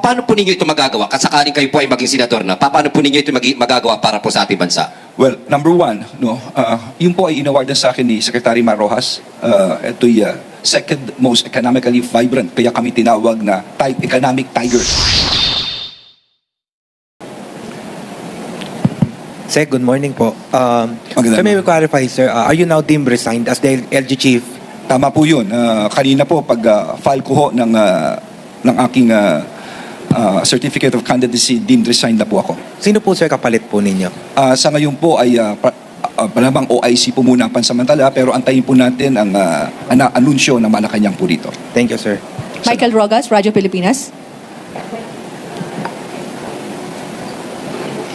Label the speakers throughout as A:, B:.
A: paano po ninyo ito magagawa? Kasakaling kayo po ay maging senador na, paano po ninyo ito magagawa para po sa ating bansa?
B: Well, number one, no, yun po ay inawardan sa akin ni Secretary Mar Rojas. Ito'y second most economically vibrant, kaya kami tinawag na economic tiger.
C: Sir, good morning po.
B: Magandang
C: Sir, may we clarify, sir, are you now deemed resigned as the LG chief?
B: Tama po yun. Kanina po, pag file ko ho ng aking certificate of candidacy, deemed resigned na po ako.
C: Sino po, sir, kapalit po ninyo?
B: Sa ngayon po ay malamang OIC po muna ang pansamantala, pero antayin po natin ang anunsyo ng Malacanang po dito.
C: Thank you, sir.
D: Michael Rogas, Radyo Pilipinas.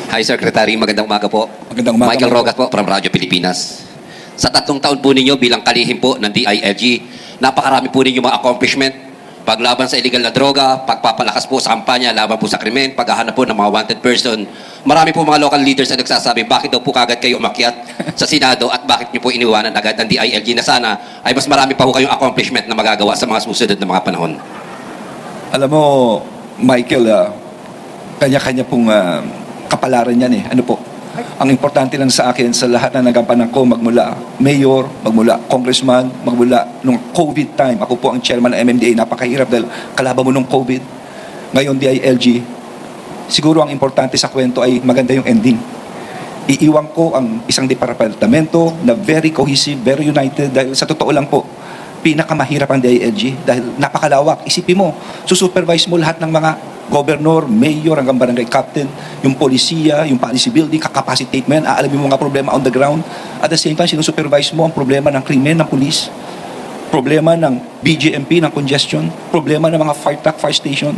A: Hi, Secretary. Magandang umaga po.
B: Magandang umaga.
A: Michael Rogas po from Radyo Pilipinas. Sa 3 taon po ninyo bilang kalihim po ng DILG, napakarami po ninyo mga accomplishment. Paglaban sa illegal na droga, pagpapalakas po sa kampanya, laban po sa krimen, paghahanap po ng mga wanted person. Marami po mga local leaders na nagsasabi, bakit daw po kagad kayo umakyat sa Senado at bakit niyo po iniwanan agad ang DILG na sana ay mas marami pa po kayong accomplishment na magagawa sa mga susunod na mga panahon.
B: Alam mo, Michael, kanya-kanya pong kapalaran yan eh. Ano po? Ang importante lang sa akin, sa lahat na nagampanan ko, magmula mayor, magmula congressman, magmula nung COVID time, ako po ang chairman ng MMDA, napakahirap dahil kalaban mo nung COVID. Ngayon, DILG, siguro ang importante sa kwento ay maganda yung ending. Iiwan ko ang isang departamento na very cohesive, very united, dahil sa totoo lang po, pinakamahirap ang DILG dahil napakalawak. Isipin mo, susupervise mo lahat ng mga governor, mayor, hanggang barangay captain, yung polisiya, yung policy building, kakapacitate mo yan, aalamin mo mga problema on the ground. At the same time, sinusupervise mo ang problema ng krimen, ng police, problema ng BGMP, ng congestion, problema ng mga fire truck, fire station.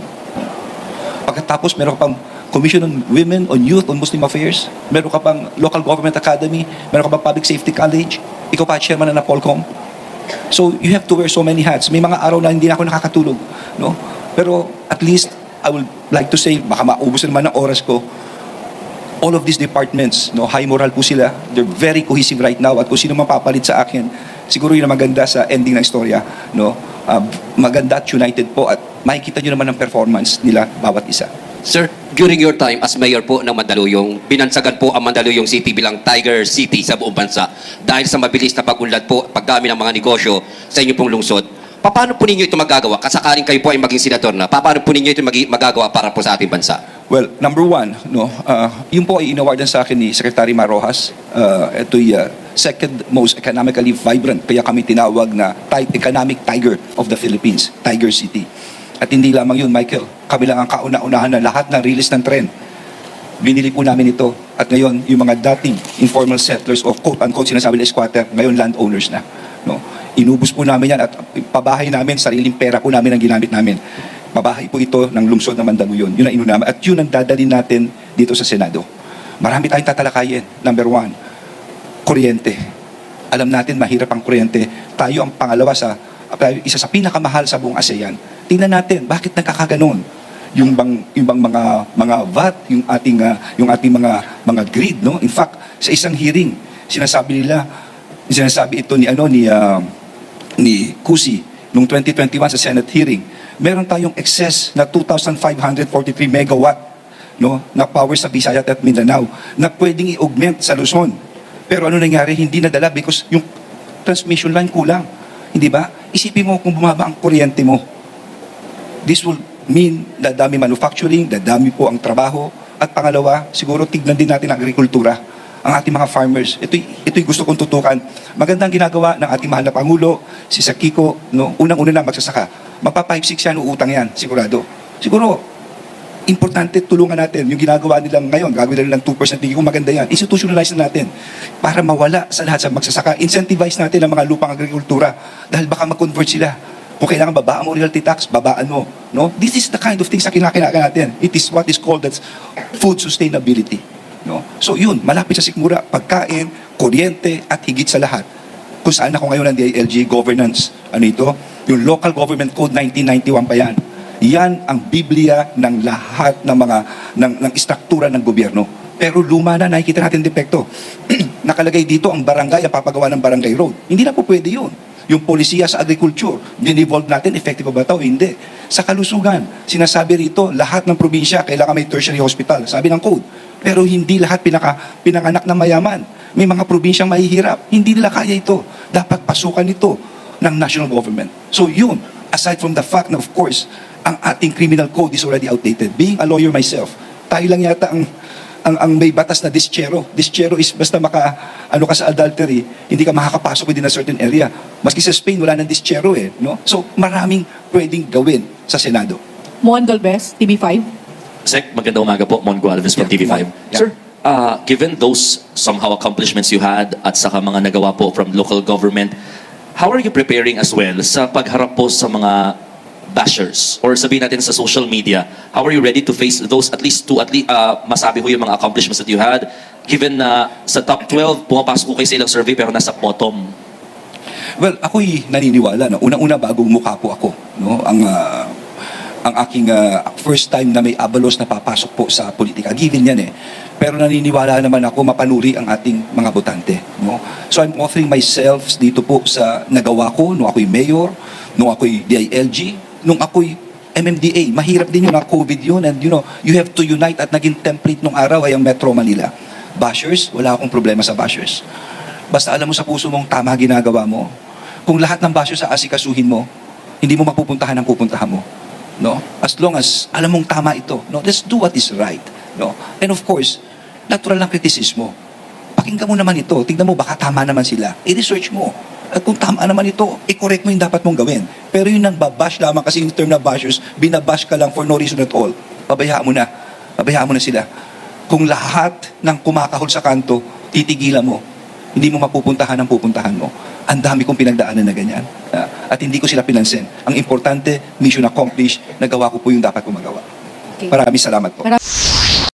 B: Pagkatapos, meron ka pang Commission on Women, on Youth, on Muslim Affairs, meron ka pang Local Government Academy, meron ka pang Public Safety College, ikaw pa chairman na Polcom. So, you have to wear so many hats. May mga araw na hindi na ako nakakatulog. No? Pero, at least, I would like to say, baka maubos naman ng oras ko, all of these departments, no, high moral po sila. They're very cohesive right now. At kung sino mapapalit sa akin, siguro yun ang maganda sa ending ng istorya. No? Maganda at united po. At makikita nyo naman ang performance nila bawat isa.
A: Sir, during your time as mayor po ng Mandaluyong, binansagan po ang Mandaluyong City bilang Tiger City sa buong bansa dahil sa mabilis na pag-unlad po, pagdami ng mga negosyo sa inyo pong lungsod. Paano po ninyo ito magagawa? Kasakaling kayo po ay maging senador na, paano po ninyo ito magagawa para po sa ating bansa?
B: Well, number one, no, yun po ay inawardan sa akin ni Secretary Mar Rojas. Ito'y second most economically vibrant, kaya kami tinawag na economic tiger of the Philippines, Tiger City. At hindi lamang yun, Michael, kami lang ang kauna-unahan na lahat ng release ng tren. Binili po namin ito. At ngayon, yung mga dating informal settlers o quote-unquote sinasabi na squatter, ngayon landowners na. No? Inubos po namin yan at pabahay namin, sariling pera po namin ang ginamit namin. Pabahay po ito ng lungsod ng Mandaluyong. Yun ang inuna. At yun ang dadalhin natin dito sa Senado. Marami tayong tatalakayin. Number one, kuryente. Alam natin, mahirap ang kuryente. Tayo ang pangalawa isa sa pinakamahal sa buong ASEAN. Tingnan natin, bakit nagkakaganon? Yung bang mga VAT, yung ating mga grid, no? In fact, sa isang hearing, sinasabi ito ni Cusi noong 2021 sa Senate hearing, meron tayong excess na 2,543 megawatt, no, na power sa Visayas at Mindanao na pwedeng i-augment sa Luzon. Pero ano nangyari? Hindi nadala because yung transmission line kulang. Hindi ba? Isipin mo kung bumaba ang kuryente mo. This will mean dadami manufacturing, dadami po ang trabaho. At pangalawa, siguro tignan din natin ang agrikultura, ang ating mga farmers. Ito'y gusto kong tutukan. Magandang ginagawa ng ating mahal na Pangulo, si Sakiko, no? Unang-una na magsasaka. Mapa 5-6 yan, uutang yan, sigurado. Siguro, importante tulungan natin. Yung ginagawa nilang ngayon, gagawin nilang 2%, hindi ko maganda yan. Institutionalize na natin para mawala sa lahat sa magsasaka. Incentivize natin ang mga lupang agrikultura dahil baka mag-convert sila. Kung kailangan babaan mo realty tax, babaan mo. No? This is the kind of things na kinakailangan natin. It is what is called food sustainability. No? So yun, malapit sa sikmura, pagkain, kuryente, at higit sa lahat. Kung saan ako ngayon ng DILG governance. Ano ito? Yung Local Government Code 1991 pa yan. Yan ang Biblia ng lahat ng mga ng istruktura ng gobyerno. Pero luma na, nakikita natin depekto. Nakalagay dito ang barangay, ang papagawa ng barangay road. Hindi na po pwede yun. Yung polisiya sa agriculture, din-evolve natin, effective ba ito? Hindi. Sa kalusugan, sinasabi rito, lahat ng probinsya kailangan may tertiary hospital, sabi ng code. Pero hindi lahat pinanganak ng mayaman. May mga probinsyang mahihirap. Hindi nila kaya ito. Dapat pasukan ito ng national government. So yun, aside from the fact na of course, ang ating criminal code is already outdated. Being a lawyer myself, tayo lang yata ang may batas na dischero. Dischero is basta ano ka sa adultery, hindi ka makakapasok within a certain area. Maski sa Spain, wala nang dischero eh. No? So maraming pwedeng gawin sa Senado.
D: Mon Galvez, TV5.
E: Sec, magandang umaga po. Mon Gualvez from
B: Yeah,
E: TV5.
B: yeah.
E: Sir, given those somehow accomplishments you had at saka mga nagawa po from local government, how are you preparing as well sa pagharap po sa mga bashers or sabihin natin sa social media? How are you ready to face those at least masabi ko yung mga accomplishments that you had given na sa top 12 pumapasok ko kayo sa ilang survey pero nasa bottom?
B: Well, ako'y naniniwala. No? Una-una, bagong mukha po ako. No? Ang aking first time na may abalos na papasok po sa politika. Given yan eh. Pero naniniwala naman ako mapanuri ang ating mga botante. No? So I'm offering myself dito po sa nagawa ko nung ako'y mayor, nung ako'y DILG, nung ako'y MMDA. Mahirap din yun, COVID yun. And you have to unite at naging template nung araw ay ang Metro Manila. Bashers, wala akong problema sa bashers. Basta alam mo sa puso mong tama ginagawa mo. Kung lahat ng bashers sa asikasuhin mo, hindi mo mapupuntahan ang pupuntahan mo. No? As long as alam mong tama ito, no? Let's do what is right. No? And of course, natural lang kritisismo. Pakinggan mo naman ito. Tingnan mo, baka tama naman sila. I-research mo. At kung tama naman ito, i-correct mo yung dapat mong gawin. Pero yun ang babash lamang kasi yung term na bashers, binabash ka lang for no reason at all. Pabayaan mo na. Pabayaan mo na sila. Kung lahat ng kumakahol sa kanto, titigilan mo. Hindi mo mapupuntahan ang pupuntahan mo. Ang dami kong pinagdaanan na ganyan. At hindi ko sila pinansin. Ang importante, mission accomplished, nagawa ko po yung dapat kong magawa.
D: Okay.
B: Maraming salamat po.